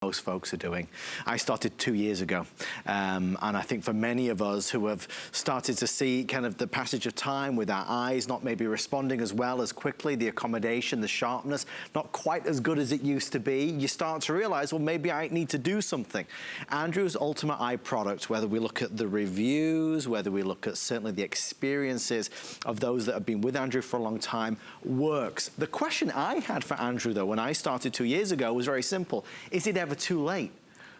most folks are doing. I started 2 years ago, and I think for many of us who have started to see kind of the passage of time with our eyes not maybe responding as well as quickly, the accommodation, the sharpness, not quite as good as it used to be, you start to realize, well, maybe I need to do something. Andrew's Ultimate Eye product, whether we look at the reviews, whether we look at certainly the experiences of those that have been with Andrew for a long time, works. The question I had for Andrew, though, when I started 2 years ago was very simple. Is it ever too late?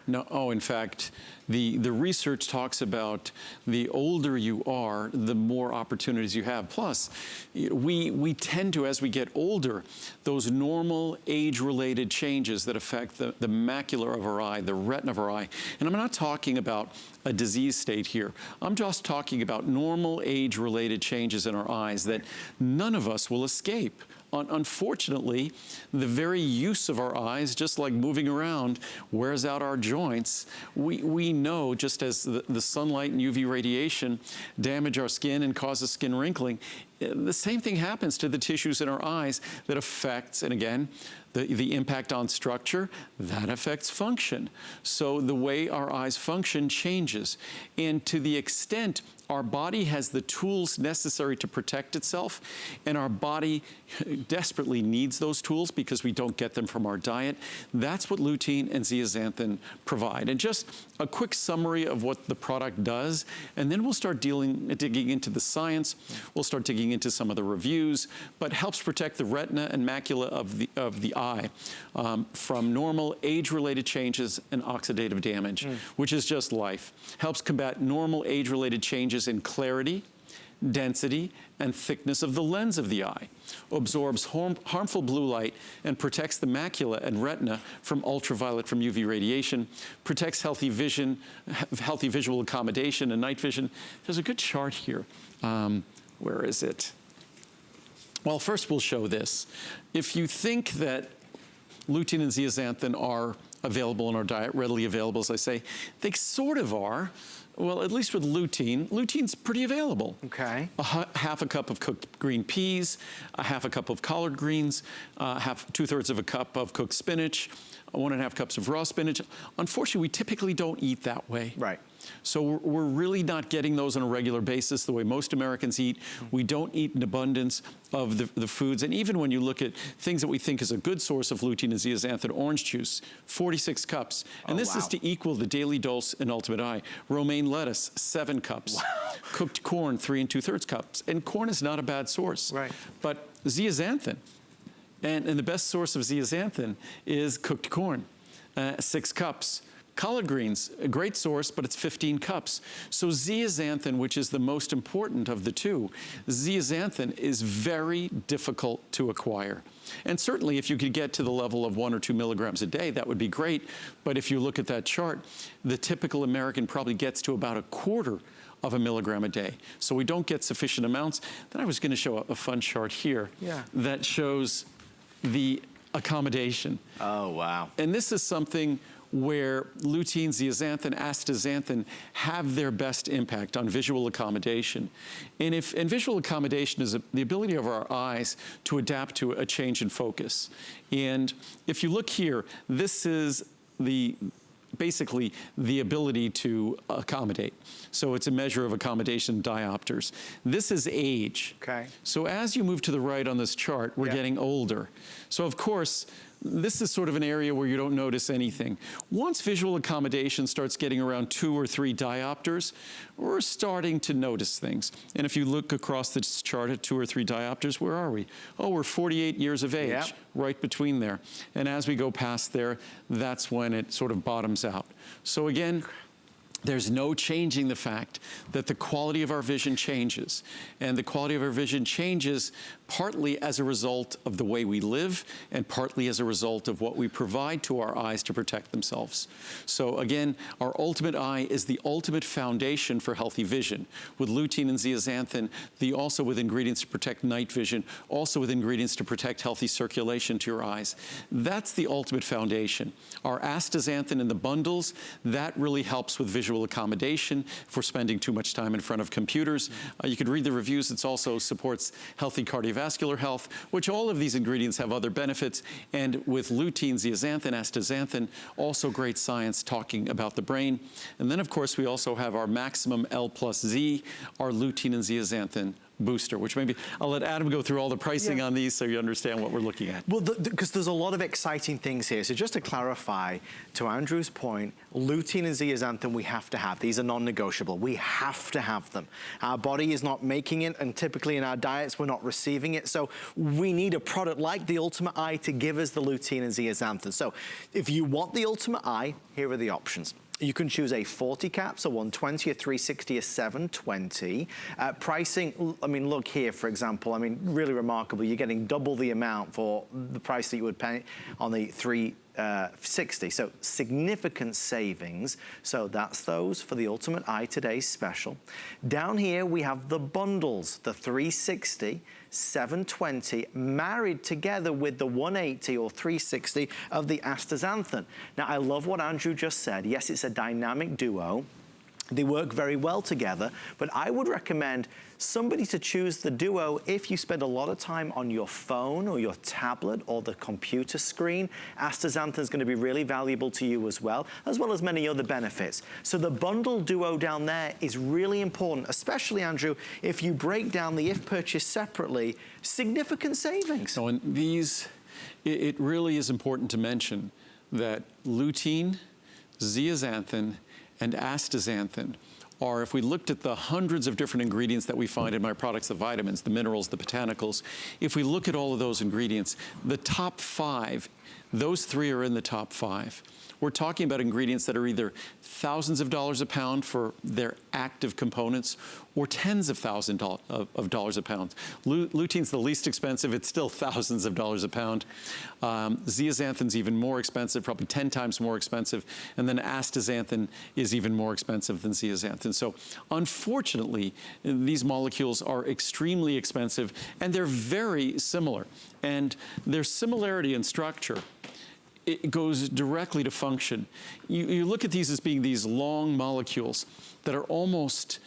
No, in fact, the research talks about the older you are, the more opportunities you have. Plus, we tend to, as we get older, those normal age-related changes that affect the macular of our eye, the retina of our eye. And I'm not talking about a disease state here. I'm just talking about normal age-related changes in our eyes that none of us will escape. Unfortunately, the very use of our eyes, just like moving around, wears out our joints. We know, just as the sunlight and UV radiation damage our skin and causes skin wrinkling, the same thing happens to the tissues in our eyes that affects, and again, the impact on structure, that affects function. So the way our eyes function changes. And to the extent our body has the tools necessary to protect itself, and our body desperately needs those tools because we don't get them from our diet, that's what lutein and zeaxanthin provide. And just a quick summary of what the product does, and then we'll start digging into the science, we'll start digging into some of the reviews, but helps protect the retina and macula of the eye from normal age-related changes and oxidative damage, which is just life. Helps combat normal age-related changes in clarity, density, and thickness of the lens of the eye, absorbs harmful blue light and protects the macula and retina from ultraviolet from UV radiation, protects healthy vision, healthy visual accommodation and night vision. There's a good chart here. Where is it? Well, first we'll show this. If you think that lutein and zeaxanthin are available in our diet, readily available, as I say, they sort of are. Well, at least with lutein, lutein's pretty available. Okay. Half a cup of cooked green peas, a half a cup of collard greens, 2/3 of a cup of cooked spinach, 1.5 cups of raw spinach. Unfortunately, we typically don't eat that way. Right. So we're really not getting those on a regular basis the way most Americans eat. We don't eat an abundance of the foods. And even when you look at things that we think is a good source of lutein and zeaxanthin, orange juice, 46 cups. And this is to equal the daily dose in Ultimate Eye. Romaine lettuce, 7 cups. Wow. Cooked corn, 3 2/3 cups. And corn is not a bad source. Right. But zeaxanthin, and the best source of zeaxanthin is cooked corn, 6 cups. Collard greens, a great source, but it's 15 cups. So zeaxanthin, which is the most important of the two, zeaxanthin is very difficult to acquire. And certainly if you could get to the level of 1 or 2 milligrams a day, that would be great. But if you look at that chart, the typical American probably gets to about 1/4 of a milligram a day. So we don't get sufficient amounts. Then I was gonna show a fun chart here that shows the accommodation. Oh, wow. And this is something where lutein, zeaxanthin, astaxanthin have their best impact on visual accommodation. And visual accommodation is the ability of our eyes to adapt to a change in focus. And if you look here, this is basically the ability to accommodate. So it's a measure of accommodation diopters. This is age. Okay. So as you move to the right on this chart, we're getting older. So of course, this is sort of an area where you don't notice anything. Once visual accommodation starts getting around 2 or 3 diopters, we're starting to notice things. And if you look across this chart at 2 or 3 diopters, where are we? Oh, we're 48 years of age, right between there. And as we go past there, that's when it sort of bottoms out. So again, there's no changing the fact that the quality of our vision changes. And the quality of our vision changes partly as a result of the way we live and partly as a result of what we provide to our eyes to protect themselves. So again, our Ultimate Eye is the ultimate foundation for healthy vision. With lutein and zeaxanthin, also with ingredients to protect night vision, also with ingredients to protect healthy circulation to your eyes. That's the ultimate foundation. Our astaxanthin in the bundles, that really helps with visual visual accommodation if we're spending too much time in front of computers. You could read the reviews. It also supports healthy cardiovascular health, which all of these ingredients have other benefits. And with lutein, zeaxanthin, astaxanthin, also great science talking about the brain. And then, of course, we also have our Maximum L+Z, our lutein and zeaxanthin booster, which maybe I'll let Adam go through all the pricing on these so you understand what we're looking at. Well, because there's a lot of exciting things here. So just to clarify, to Andrew's point, lutein and zeaxanthin we have to have. These are non-negotiable. We have to have them. Our body is not making it, and typically in our diets we're not receiving it. So we need a product like the Ultimate Eye to give us the lutein and zeaxanthin. So if you want the Ultimate Eye, here are the options. You can choose a 40 caps, a 120, a 360, a 720. Pricing, I mean, look here, for example, I mean, really remarkable. You're getting double the amount for the price that you would pay on the 360. So significant savings. So that's those for the Ultimate Eye Today's special. Down here, we have the bundles, the 360, 720 married together with the 180 or 360 of the astaxanthin. Now, I love what Andrew just said. Yes, it's a dynamic duo. They work very well together, but I would recommend somebody to choose the duo if you spend a lot of time on your phone or your tablet or the computer screen. Astaxanthin is going to be really valuable to you as well as many other benefits. So the bundle duo down there is really important, especially, Andrew, if you break down the if purchased separately, significant savings. So in these, it really is important to mention that lutein, zeaxanthin, and astaxanthin are, if we looked at the hundreds of different ingredients that we find in my products, the vitamins, the minerals, the botanicals, if we look at all of those ingredients, the top 5, those 3 are in the top 5. We're talking about ingredients that are either thousands of dollars a pound for their active components or tens of thousands of dollars a pound. Lutein's the least expensive. It's still thousands of dollars a pound. Zeaxanthin's even more expensive, probably 10 times more expensive. And then astaxanthin is even more expensive than zeaxanthin. So unfortunately, these molecules are extremely expensive and they're very similar. And their similarity in structure, it goes directly to function. You look at these as being these long molecules that are almost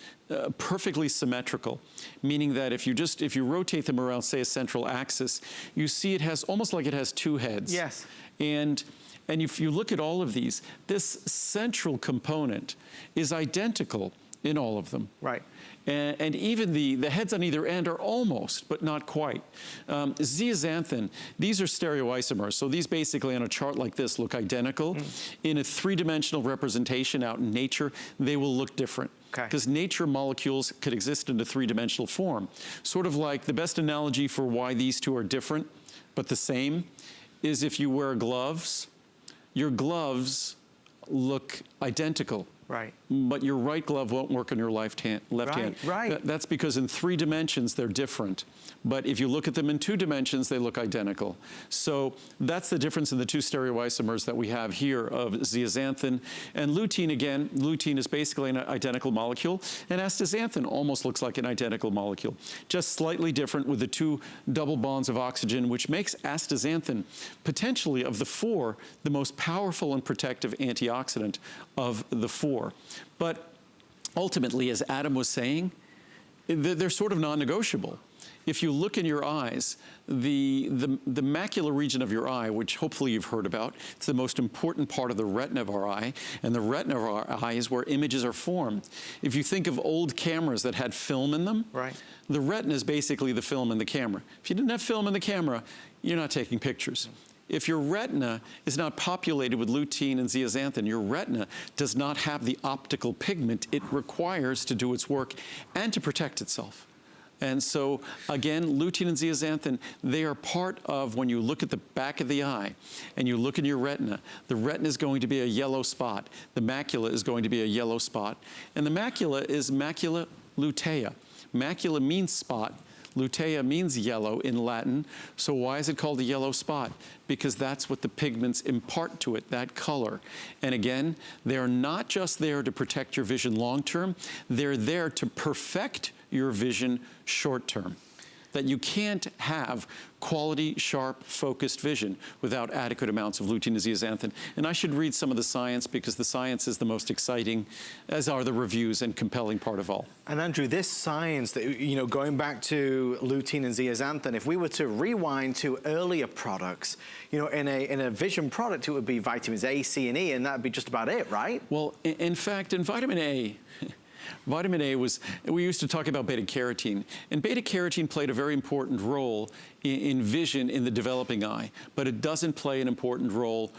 perfectly symmetrical, meaning that if you rotate them around, say, a central axis, you see it has almost like it has 2 heads. Yes. And if you look at all of these, this central component is identical in all of them. Right. And even the heads on either end are almost, but not quite. Zeaxanthin, these are stereoisomers. So these basically on a chart like this look identical. In a 3-dimensional representation out in nature, they will look different. Because nature molecules could exist in a 3-dimensional form. Sort of like the best analogy for why these two are different, but the same, is if you wear gloves, your gloves look identical. Right. But your right glove won't work on your left hand. Right. That's because in 3 dimensions, they're different. But if you look at them in 2 dimensions, they look identical. So that's the difference in the 2 stereoisomers that we have here of zeaxanthin. And lutein, again, lutein is basically an identical molecule. And astaxanthin almost looks like an identical molecule. Just slightly different with the 2 double bonds of oxygen, which makes astaxanthin potentially of the 4, the most powerful and protective antioxidant of the 4. But ultimately, as Adam was saying, they're sort of non-negotiable. If you look in your eyes, the macular region of your eye, which hopefully you've heard about, it's the most important part of the retina of our eye, and the retina of our eye is where images are formed. If you think of old cameras that had film in them, right, the retina is basically the film in the camera. If you didn't have film in the camera, you're not taking pictures. If your retina is not populated with lutein and zeaxanthin, your retina does not have the optical pigment it requires to do its work and to protect itself. And so, again, lutein and zeaxanthin, they are part of, when you look at the back of the eye and you look in your retina, the retina is going to be a yellow spot. The macula is going to be a yellow spot. And the macula is macula lutea. Macula means spot. Lutea means yellow in Latin. So why is it called a yellow spot? Because that's what the pigments impart to it, that color. And again, they're not just there to protect your vision long term, they're there to perfect your vision short term. that you can't have quality, sharp, focused vision without adequate amounts of lutein and zeaxanthin. And I should read some of the science because the science is the most exciting, as are the reviews and compelling part of all. And Andrew, this science that, you know, going back to lutein and zeaxanthin, if we were to rewind to earlier products, you know, in a vision product, it would be vitamins A, C, and E, and that'd be just about it, right? Well, in fact, in vitamin A, vitamin A was, we used to talk about beta-carotene, and beta-carotene played a very important role in vision in the developing eye, but it doesn't play an important role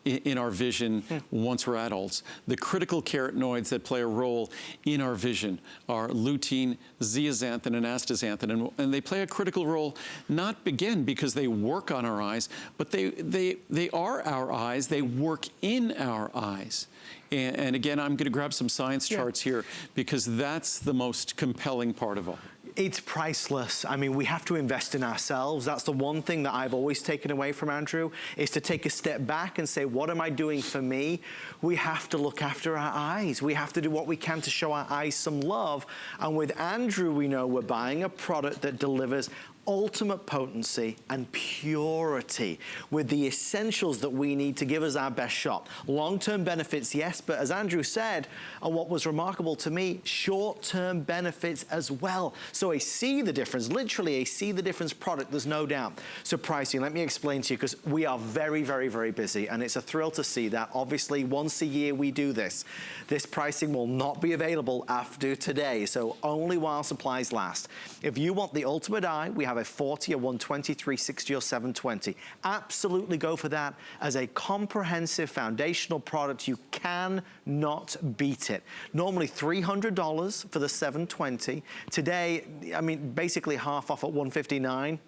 in our vision once we're adults. The critical carotenoids that play a role in our vision are lutein, zeaxanthin, and astaxanthin, and they play a critical role not again because they work on our eyes, but they are our eyes, they work in our eyes. And again, I'm going to grab some science charts here because that's the most compelling part of all. It's priceless. I mean, we have to invest in ourselves. That's the one thing that I've always taken away from Andrew, is to take a step back and say, what am I doing for me? We have to look after our eyes. We have to do what we can to show our eyes some love. And with Andrew, we know we're buying a product that delivers ultimate potency and purity with the essentials that we need to give us our best shot. Long-term benefits, yes, but as Andrew said, and what was remarkable to me, short-term benefits as well. So I see the difference, literally I see the difference product, there's no doubt. So pricing, let me explain to you, because we are very, very, very busy, and it's a thrill to see that. Obviously, once a year we do this. This pricing will not be available after today, so only while supplies last. If you want the Ultimate Eye, we have a 40, a 120, 360, or 720. Absolutely go for that as a comprehensive foundational product. You cannot beat it. Normally $300 for the 720. Today, I mean, basically half off at $159.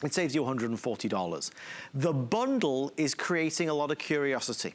It saves you $140. The bundle is creating a lot of curiosity.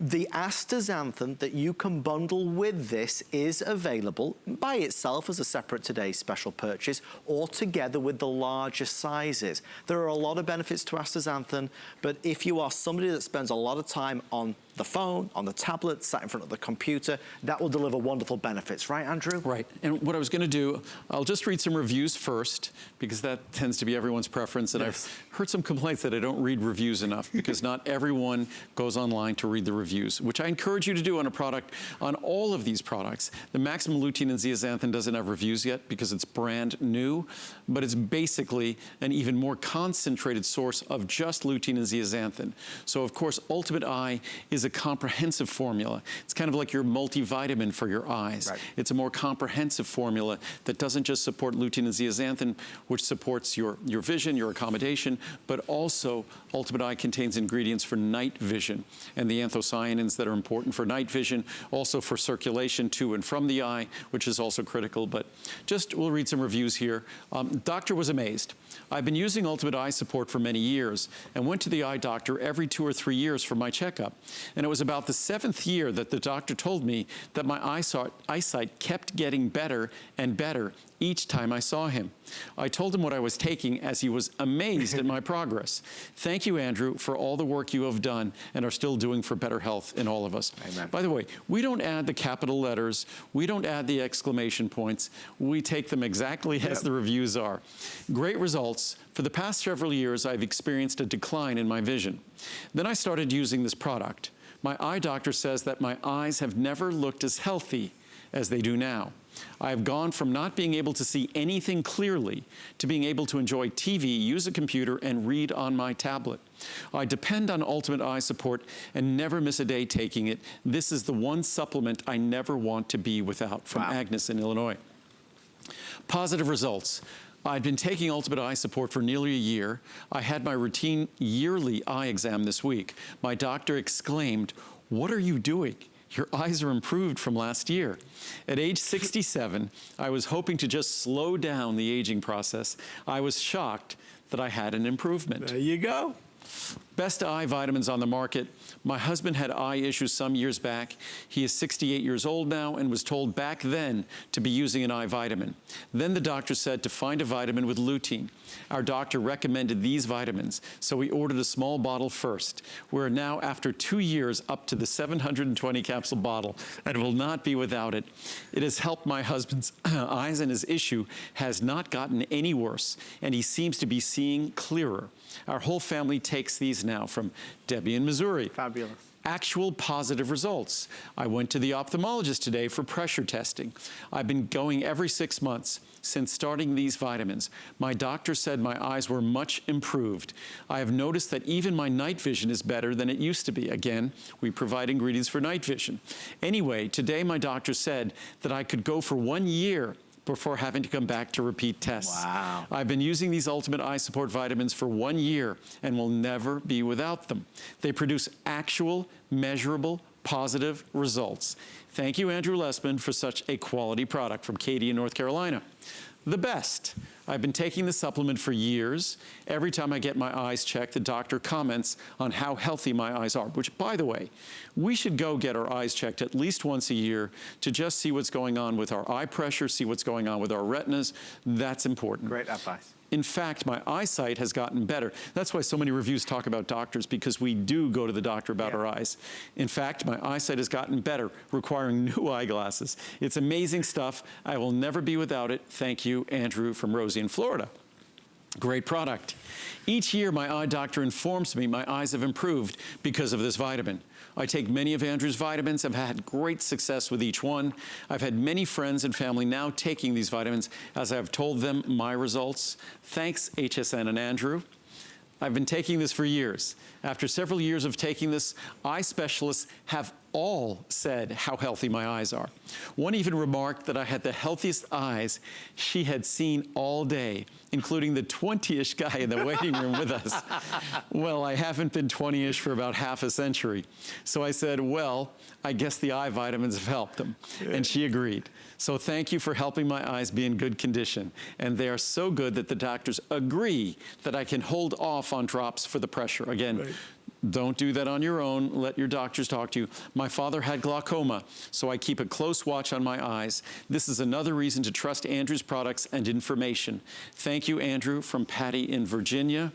The astaxanthin that you can bundle with this is available by itself as a separate today's special purchase or together with the larger sizes. There are a lot of benefits to astaxanthin, but if you are somebody that spends a lot of time on the phone, on the tablet, sat in front of the computer, that will deliver wonderful benefits, right, Andrew? Right, and what I was gonna do, I'll just read some reviews first, because that tends to be everyone's preference, and I've heard some complaints that I don't read reviews enough, because not everyone goes online to read the reviews, which I encourage you to do on a product, on all of these products. The maximum lutein and zeaxanthin doesn't have reviews yet, because it's brand new, but it's basically an even more concentrated source of just lutein and zeaxanthin. So of course, Ultimate Eye is a comprehensive formula. It's kind of like your multivitamin for your eyes. Right. It's a more comprehensive formula that doesn't just support lutein and zeaxanthin, which supports your vision, your accommodation, but also Ultimate Eye contains ingredients for night vision and the anthocyanins that are important for night vision, also for circulation to and from the eye, which is also critical. But just, we'll read some reviews here. Doctor was amazed. I've been using Ultimate Eye Support for many years and went to the eye doctor every 2 or 3 years for my checkup. And it was about the 7th year that the doctor told me that my eyesight kept getting better and better each time I saw him. I told him what I was taking as he was amazed at my progress. Thank you, Andrew, for all the work you have done and are still doing for better health in all of us. Amen. By the way, we don't add the capital letters. We don't add the exclamation points. We take them exactly as the reviews are. Great results. For the past several years, I've experienced a decline in my vision. Then I started using this product. My eye doctor says that my eyes have never looked as healthy as they do now. I have gone from not being able to see anything clearly to being able to enjoy TV, use a computer, and read on my tablet. I depend on Ultimate Eye Support and never miss a day taking it. This is the one supplement I never want to be without. From Agnes in Illinois. Positive results. I've been taking Ultimate Eye Support for nearly a year. I had my routine yearly eye exam this week. My doctor exclaimed, "What are you doing? Your eyes are improved from last year." At age 67, I was hoping to just slow down the aging process. I was shocked that I had an improvement. There you go. Best eye vitamins on the market. My husband had eye issues some years back. He is 68 years old now and was told back then to be using an eye vitamin. Then the doctor said to find a vitamin with lutein. Our doctor recommended these vitamins, so we ordered a small bottle first. We're now, after 2 years, up to the 720 capsule bottle and will not be without it. It has helped my husband's eyes, and his issue has not gotten any worse, and he seems to be seeing clearer. Our whole family takes these now, from Debbie in Missouri. Fabulous. Actual positive results. I went to the ophthalmologist today for pressure testing. I've been going every 6 months since starting these vitamins. My doctor said my eyes were much improved. I have noticed that even my night vision is better than it used to be. Again, we provide ingredients for night vision. Anyway, today my doctor said that I could go for 1 year before having to come back to repeat tests. Wow. I've been using these Ultimate Eye Support vitamins for 1 year and will never be without them. They produce actual, measurable, positive results. Thank you, Andrew Lessman, for such a quality product. From Katie in North Carolina. The best. I've been taking the supplement for years. Every time I get my eyes checked, the doctor comments on how healthy my eyes are, which, by the way, we should go get our eyes checked at least once a year to just see what's going on with our eye pressure, see what's going on with our retinas. That's important. Great advice. In fact, my eyesight has gotten better. That's why so many reviews talk about doctors, because we do go to the doctor about our eyes. In fact, my eyesight has gotten better, requiring new eyeglasses. It's amazing stuff. I will never be without it. Thank you, Andrew from Rosie in Florida. Great product. Each year, my eye doctor informs me my eyes have improved because of this vitamin. I take many of Andrew's vitamins. I've had great success with each one. I've had many friends and family now taking these vitamins as I've told them my results. Thanks, HSN and Andrew. I've been taking this for years. After several years of taking this, eye specialists have all said how healthy my eyes are. One even remarked that I had the healthiest eyes she had seen all day, including the 20-ish guy in the waiting room with us. Well, I haven't been 20-ish for about half a century. So I said, well, I guess the eye vitamins have helped them. And she agreed. So thank you for helping my eyes be in good condition. And they are so good that the doctors agree that I can hold off on drops for the pressure. Again, don't do that on your own. Let your doctors talk to you. My father had glaucoma, so I keep a close watch on my eyes. This is another reason to trust Andrew's products and information. Thank you, Andrew, from Patty in Virginia.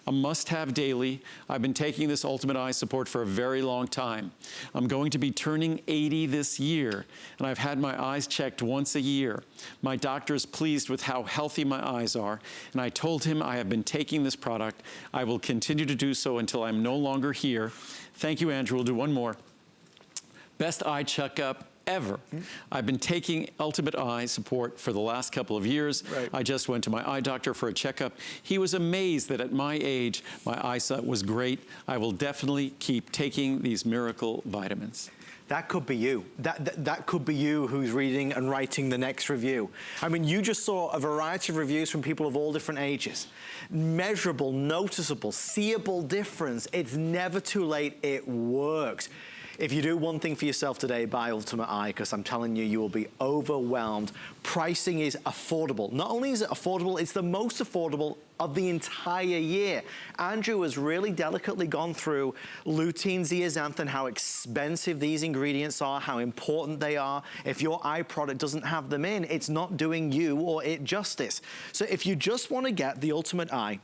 A must-have daily. I've been taking this Ultimate Eye Support for a very long time. I'm going to be turning 80 this year, and I've had my eyes checked once a year. My doctor is pleased with how healthy my eyes are, and I told him I have been taking this product. I will continue to do so until I'm no longer here. Thank you, Andrew. We'll do one more. Best eye checkup ever. I've been taking Ultimate Eye Support for the last couple of years. I just went to my eye doctor for a checkup. He was amazed that at my age, my eyesight was great. I will definitely keep taking these miracle vitamins. That could be you. That could be you who's reading and writing the next review. I mean, you just saw a variety of reviews from people of all different ages. Measurable, noticeable, seeable difference. It's never too late. It works. If you do one thing for yourself today, buy Ultimate Eye, because I'm telling you, you will be overwhelmed. Pricing is affordable. Not only is it affordable, it's the most affordable of the entire year. Andrew has really delicately gone through lutein, zeaxanthin, how expensive these ingredients are, how important they are. If your eye product doesn't have them in, it's not doing you or it justice. So if you just want to get the Ultimate Eye,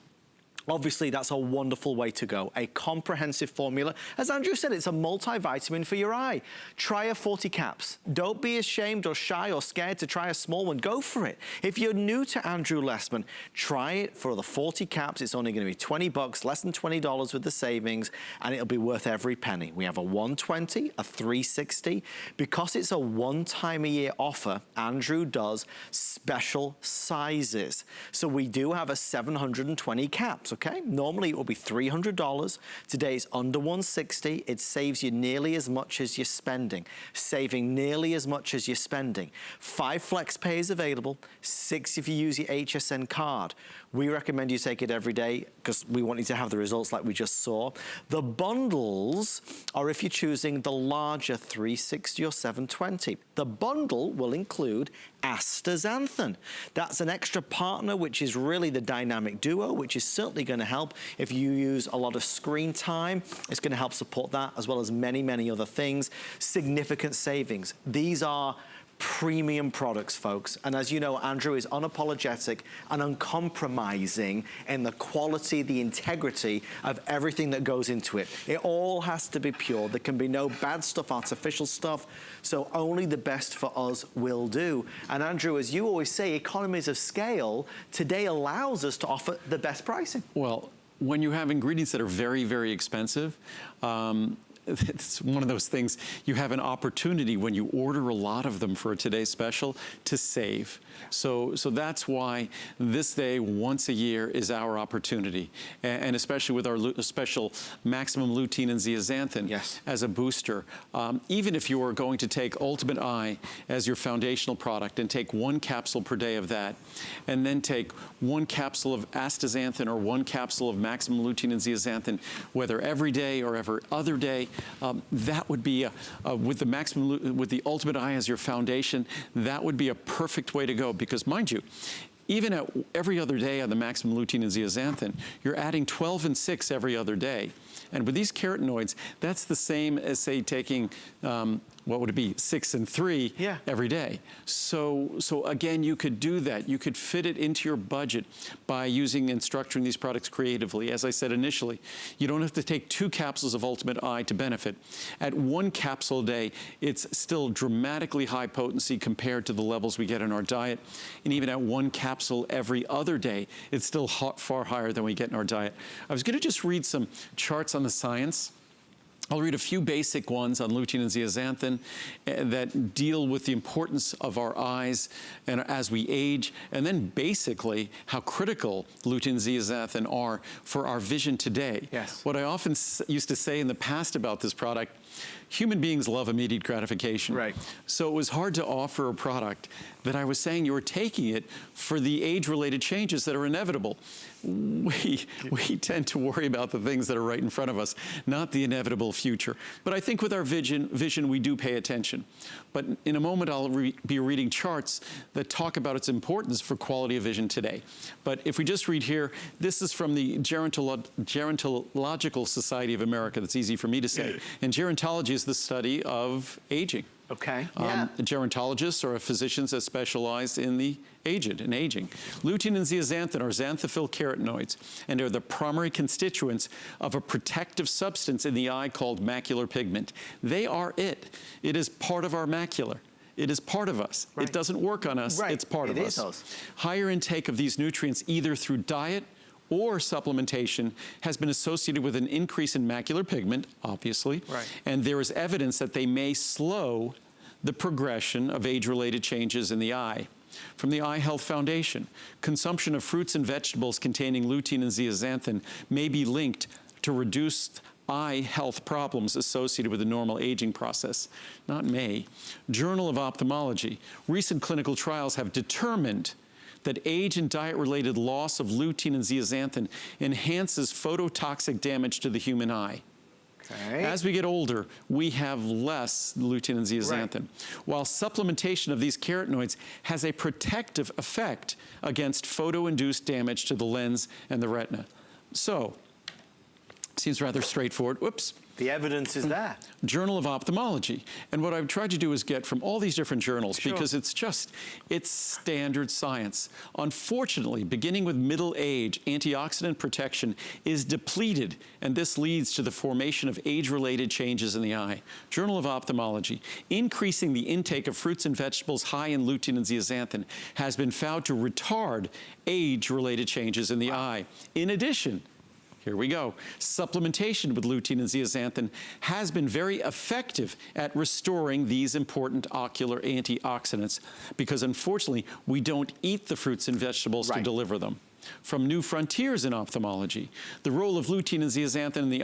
obviously, that's a wonderful way to go. A comprehensive formula. As Andrew said, it's a multivitamin for your eye. Try a 40 caps. Don't be ashamed or shy or scared to try a small one. Go for it. If you're new to Andrew Lessman, try it for the 40 caps. It's only going to be 20 bucks, less than $20 with the savings, and it'll be worth every penny. We have a 120, a 360. Because it's a one-time-a-year offer, Andrew does special sizes. So we do have a 720 caps. Okay, normally it will be $300. Today it's under $160. It saves you nearly as much as you're spending. Saving nearly as much as you're spending. 5 flex pays available, 6 if you use your HSN card. We recommend you take it every day because we want you to have the results like we just saw. The bundles are if you're choosing the larger 360 or 720. The bundle will include astaxanthin. That's an extra partner, which is really the dynamic duo, which is certainly definitely going to help. If you use a lot of screen time, it's going to help support that, as well as many, many other things. Significant savings. These are premium products, folks. And as you know, Andrew is unapologetic and uncompromising in the quality, the integrity of everything that goes into it. It all has to be pure. There can be no bad stuff, artificial stuff. So only the best for us will do. And Andrew, as you always say, economies of scale today allows us to offer the best pricing. Well, when you have ingredients that are very, very expensive, it's one of those things, you have an opportunity when you order a lot of them for a today's special to save. So that's why this day once a year is our opportunity. And especially with our special maximum lutein and zeaxanthin as a booster. Even if you are going to take Ultimate Eye as your foundational product and take 1 capsule per day of that, and then take 1 capsule of astaxanthin or 1 capsule of maximum lutein and zeaxanthin, whether every day or every other day, that would be, with the Ultimate Eye as your foundation, that would be a perfect way to go. Because mind you, even at every other day on the maximum lutein and zeaxanthin, you're adding 12 and 6 every other day. And with these carotenoids, that's the same as, say, taking, what would it be, 6 and 3 every day. So again, you could do that. You could fit it into your budget by using and structuring these products creatively. As I said initially, you don't have to take 2 capsules of Ultimate Eye to benefit. At 1 capsule a day, it's still dramatically high potency compared to the levels we get in our diet. And even at 1 capsule every other day, it's still far higher than we get in our diet. I was going to just read some charts on the science. I'll read a few basic ones on lutein and zeaxanthin that deal with the importance of our eyes and as we age, and then basically how critical lutein and zeaxanthin are for our vision today. What I often used to say in the past about this product, human beings love immediate gratification. So it was hard to offer a product that I was saying you were taking it for the age-related changes that are inevitable. We tend to worry about the things that are right in front of us, not the inevitable future. But I think with our vision we do pay attention. But in a moment, I'll be reading charts that talk about its importance for quality of vision today. But if we just read here, this is from the Gerontological Society of America. That's easy for me to say. And gerontology is the study of aging. Gerontologists are physicians that specialize in the aged and aging. Lutein and zeaxanthin are xanthophyll carotenoids and are the primary constituents of a protective substance in the eye called macular pigment. They are it. It is part of our macula. It is part of us. It doesn't work on us. It's part of us. Higher intake of these nutrients, either through diet or supplementation, has been associated with an increase in macular pigment, obviously, and there is evidence that they may slow the progression of age-related changes in the eye. From the Eye Health Foundation, consumption of fruits and vegetables containing lutein and zeaxanthin may be linked to reduced eye health problems associated with the normal aging process. Not may. Journal of Ophthalmology, recent clinical trials have determined that age and diet-related loss of lutein and zeaxanthin enhances phototoxic damage to the human eye. As we get older, we have less lutein and zeaxanthin, while supplementation of these carotenoids has a protective effect against photo-induced damage to the lens and the retina. So, seems rather straightforward. Whoops. The evidence is there. Journal of Ophthalmology. And what I've tried to do is get from all these different journals, because it's standard science. Unfortunately, beginning with middle age, antioxidant protection is depleted, and this leads to the formation of age-related changes in the eye. Journal of Ophthalmology. Increasing the intake of fruits and vegetables high in lutein and zeaxanthin has been found to retard age-related changes in the eye. In addition, here we go. Supplementation with lutein and zeaxanthin has been very effective at restoring these important ocular antioxidants, because unfortunately, we don't eat the fruits and vegetables to deliver them. From New Frontiers in Ophthalmology, the role of lutein and zeaxanthin in the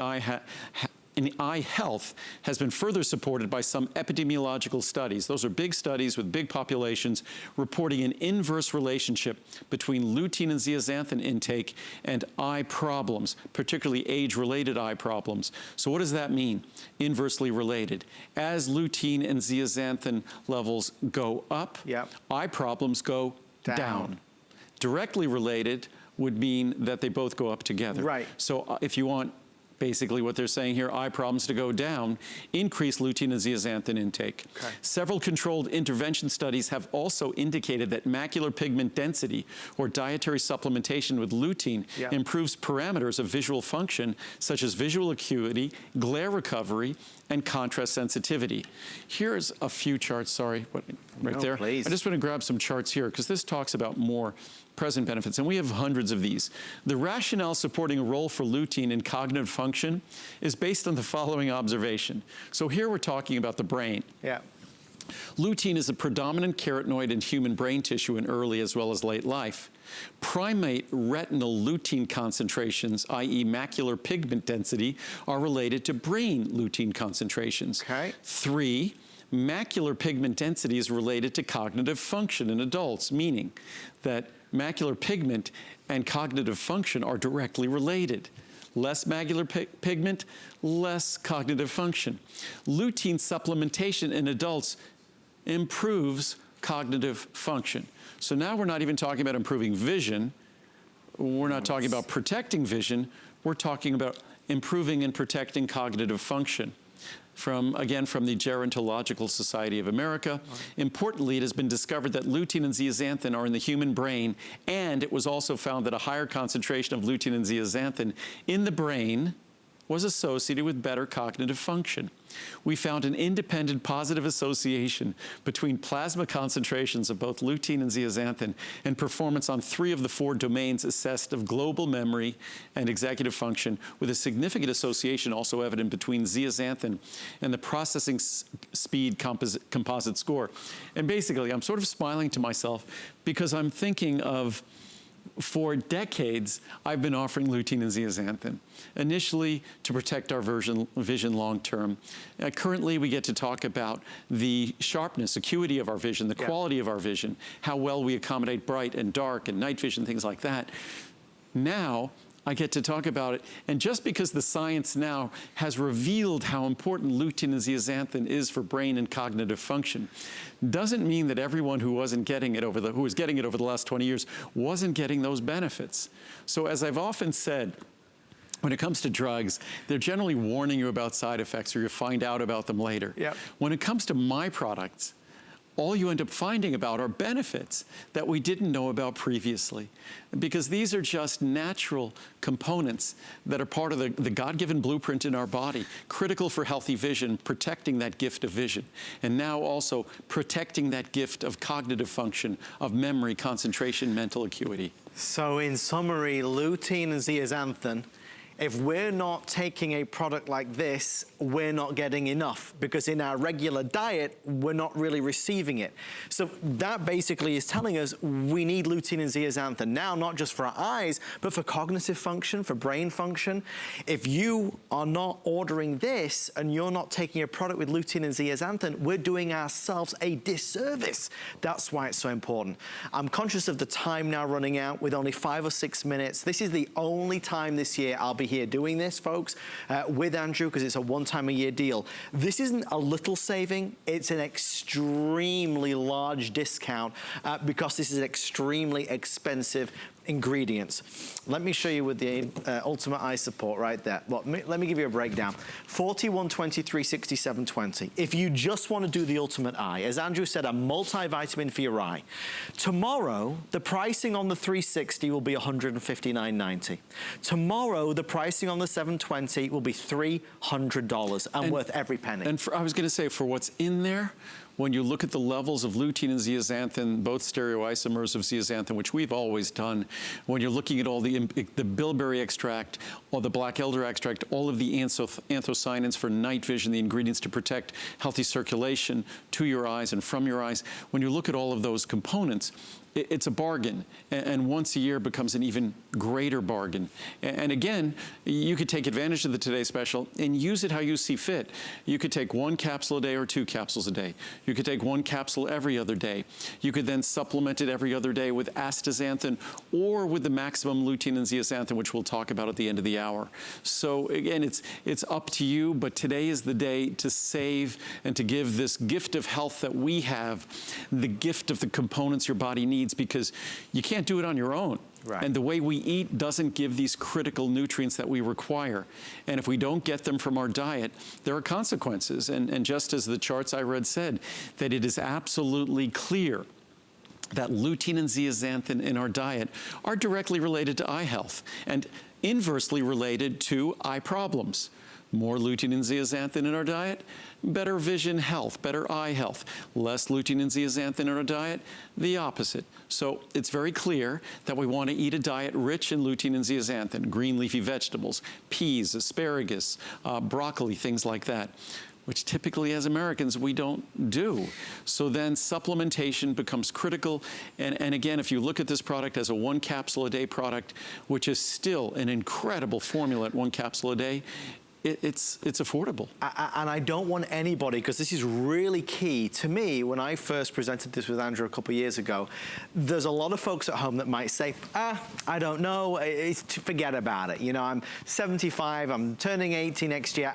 eye health has been further supported by some epidemiological studies. Those are big studies with big populations reporting an inverse relationship between lutein and zeaxanthin intake and eye problems, particularly age-related eye problems. So what does that mean? Inversely related. As lutein and zeaxanthin levels go up, eye problems go down. Directly related, would mean that they both go up together. Right. So if you want, basically what they're saying here, eye problems to go down, increase lutein and zeaxanthin intake. Okay. Several controlled intervention studies have also indicated that macular pigment density or dietary supplementation with lutein improves parameters of visual function such as visual acuity, glare recovery, and contrast sensitivity. Here's a few charts, sorry, right there. Please. I just want to grab some charts here because this talks about more present benefits, and we have hundreds of these. The rationale supporting a role for lutein in cognitive function is based on the following observation. So here we're talking about the brain. Yeah. Lutein is a predominant carotenoid in human brain tissue in early as well as late life. Primate retinal lutein concentrations, i.e. macular pigment density, are related to brain lutein concentrations. Okay. 3, macular pigment density is related to cognitive function in adults, meaning that macular pigment and cognitive function are directly related. Less macular pigment, less cognitive function. Lutein supplementation in adults improves cognitive function. So now we're not even talking about improving vision. We're not talking about protecting vision. We're talking about improving and protecting cognitive function. Again, from the Gerontological Society of America. Importantly, it has been discovered that lutein and zeaxanthin are in the human brain, and it was also found that a higher concentration of lutein and zeaxanthin in the brain was associated with better cognitive function. We found an independent positive association between plasma concentrations of both lutein and zeaxanthin and performance on 3 of the 4 domains assessed of global memory and executive function, with a significant association also evident between zeaxanthin and the processing speed composite score. And basically, I'm sort of smiling to myself because I'm thinking of, for decades, I've been offering lutein and zeaxanthin, initially to protect our vision long term. Currently, we get to talk about the sharpness, acuity of our vision, the quality of our vision, how well we accommodate bright and dark and night vision, things like that. Now, I get to talk about it, and just because the science now has revealed how important lutein and zeaxanthin is for brain and cognitive function, doesn't mean that everyone who was getting it over the last 20 years wasn't getting those benefits. So as I've often said, when it comes to drugs, they're generally warning you about side effects, or you find out about them later. Yep. When it comes to my products, all you end up finding about are benefits that we didn't know about previously. Because these are just natural components that are part of the God-given blueprint in our body, critical for healthy vision, protecting that gift of vision, and now also protecting that gift of cognitive function, of memory, concentration, mental acuity. So in summary, lutein and zeaxanthin, if we're not taking a product like this, we're not getting enough, because in our regular diet, we're not really receiving it. So that basically is telling us we need lutein and zeaxanthin now, not just for our eyes, but for cognitive function, for brain function. If you are not ordering this and you're not taking a product with lutein and zeaxanthin, we're doing ourselves a disservice. That's why it's so important. I'm conscious of the time now running out with only 5 or 6 minutes. This is the only time this year I'll be here doing this, folks, with Andrew, because it's a one-time-a-year deal. This isn't a little saving, it's an extremely large discount because this is extremely expensive ingredients. Let me show you with the Ultimate Eye Support right there. Well, let me give you a breakdown. 41, 23, 67, 20. If you just want to do the Ultimate Eye, as Andrew said, a multivitamin for your eye. Tomorrow, the pricing on the 360 will be $159.90. Tomorrow, the pricing on the 720 will be $300 and worth every penny. And I was going to say, for what's in there, when you look at the levels of lutein and zeaxanthin, both stereoisomers of zeaxanthin, which we've always done, when you're looking at all the bilberry extract, or the black elder extract, all of the anthocyanins for night vision, the ingredients to protect healthy circulation to your eyes and from your eyes, when you look at all of those components, it's a bargain, and once a year becomes an even greater bargain. And again, you could take advantage of the Today Special and use it how you see fit. You could take 1 capsule a day or 2 capsules a day. You could take 1 capsule every other day. You could then supplement it every other day with astaxanthin or with the maximum lutein and zeaxanthin, which we'll talk about at the end of the hour. So again, it's up to you, but today is the day to save and to give this gift of health that we have, the gift of the components your body needs, because you can't do it on your own. Right. And the way we eat doesn't give these critical nutrients that we require. And if we don't get them from our diet, there are consequences. And just as the charts I read said, that it is absolutely clear that lutein and zeaxanthin in our diet are directly related to eye health and inversely related to eye problems. More lutein and zeaxanthin in our diet, better vision health, better eye health. Less lutein and zeaxanthin in our diet, the opposite. So it's very clear that we want to eat a diet rich in lutein and zeaxanthin, green leafy vegetables, peas, asparagus, broccoli, things like that, which typically as Americans we don't do. So then supplementation becomes critical. And again, if you look at this product as a 1 capsule a day product, which is still an incredible formula at 1 capsule a day, it's affordable. And I don't want anybody, because this is really key to me, when I first presented this with Andrew a couple of years ago, there's a lot of folks at home that might say, I don't know, forget about it. You know, I'm 75, I'm turning 80 next year.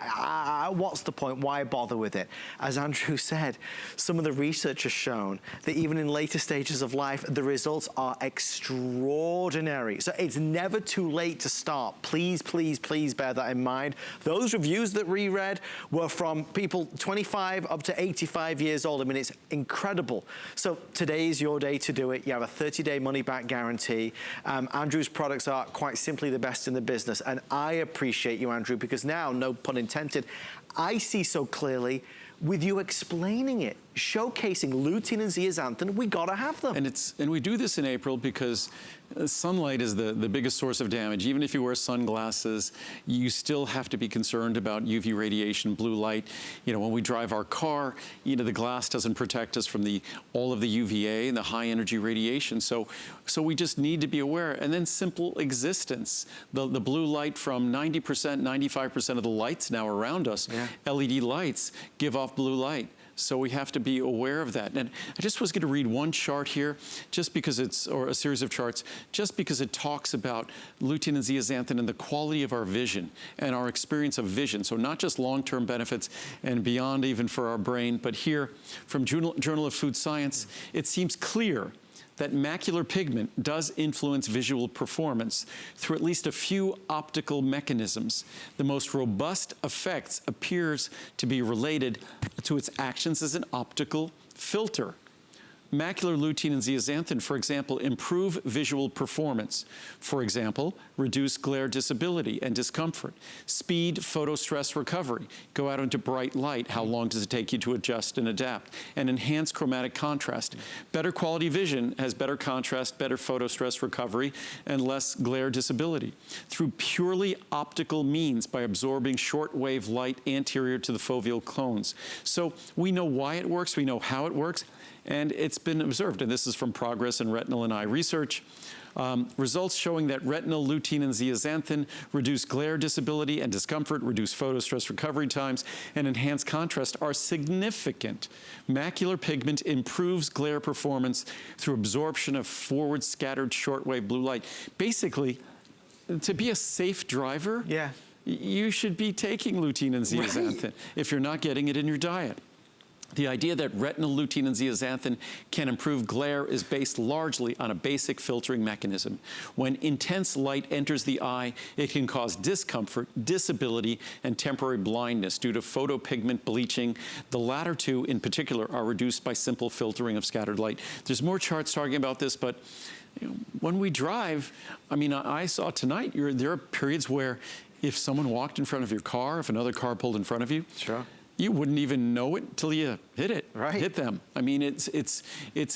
What's the point? Why bother with it? As Andrew said, some of the research has shown that even in later stages of life, the results are extraordinary. So it's never too late to start. Please, please, please bear that in mind. Those reviews that we read were from people 25 up to 85 years old. I mean, it's incredible. So today is your day to do it. You have a 30-day money-back guarantee. Andrew's products are quite simply the best in the business. And I appreciate you, Andrew, because now, no pun intended, I see so clearly with you explaining it, showcasing lutein and zeaxanthin, we gotta have them. And we do this in April because sunlight is the biggest source of damage. Even if you wear sunglasses, you still have to be concerned about UV radiation, blue light. You know, when we drive our car, you know, the glass doesn't protect us from all of the UVA and the high energy radiation. So we just need to be aware. And then simple existence. The blue light from 90%, 95% of the lights now around us, LED lights, give off blue light. So we have to be aware of that. And I just was going to read one chart here, just because or a series of charts, just because it talks about lutein and zeaxanthin and the quality of our vision and our experience of vision. So not just long-term benefits and beyond even for our brain, but here from Journal of Food Science, it seems clear that macular pigment does influence visual performance through at least a few optical mechanisms. The most robust effects appears to be related to its actions as an optical filter. Macular lutein and zeaxanthin, for example, improve visual performance. For example, reduce glare disability and discomfort, speed photostress recovery, go out into bright light, how long does it take you to adjust and adapt, and enhance chromatic contrast. Better quality vision has better contrast, better photostress recovery, and less glare disability. Through purely optical means by absorbing shortwave light anterior to the foveal cones. So we know why it works, we know how it works, and it's been observed, and this is from Progress in Retinal and Eye Research. Results showing that retinal lutein and zeaxanthin reduce glare disability and discomfort, reduce photostress recovery times, and enhance contrast are significant. Macular pigment improves glare performance through absorption of forward scattered shortwave blue light. Basically, to be a safe driver, you should be taking lutein and zeaxanthin if you're not getting it in your diet. The idea that retinal lutein and zeaxanthin can improve glare is based largely on a basic filtering mechanism. When intense light enters the eye, it can cause discomfort, disability, and temporary blindness due to photopigment bleaching. The latter two, in particular, are reduced by simple filtering of scattered light. There's more charts talking about this, but you know, when we drive, I mean, I saw tonight, there are periods where if someone walked in front of your car, if another car pulled in front of you, you wouldn't even know it till you hit them. I mean, it's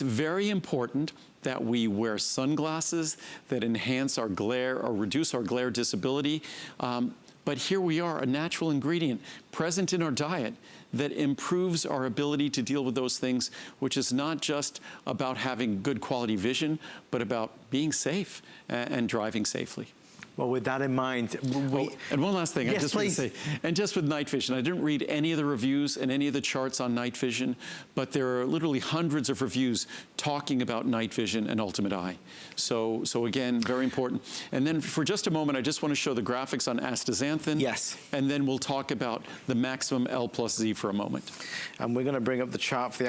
very important that we wear sunglasses that enhance our glare or reduce our glare disability. But here we are, a natural ingredient present in our diet that improves our ability to deal with those things, which is not just about having good quality vision, but about being safe and driving safely. Well, with that in mind, and one last thing, I just want to say, and just with night vision, I didn't read any of the reviews and any of the charts on night vision, but there are literally hundreds of reviews talking about night vision and Ultimate Eye. So again, very important. And then for just a moment, I just want to show the graphics on astaxanthin. And then we'll talk about the maximum L plus Z for a moment. And we're going to bring up the chart for the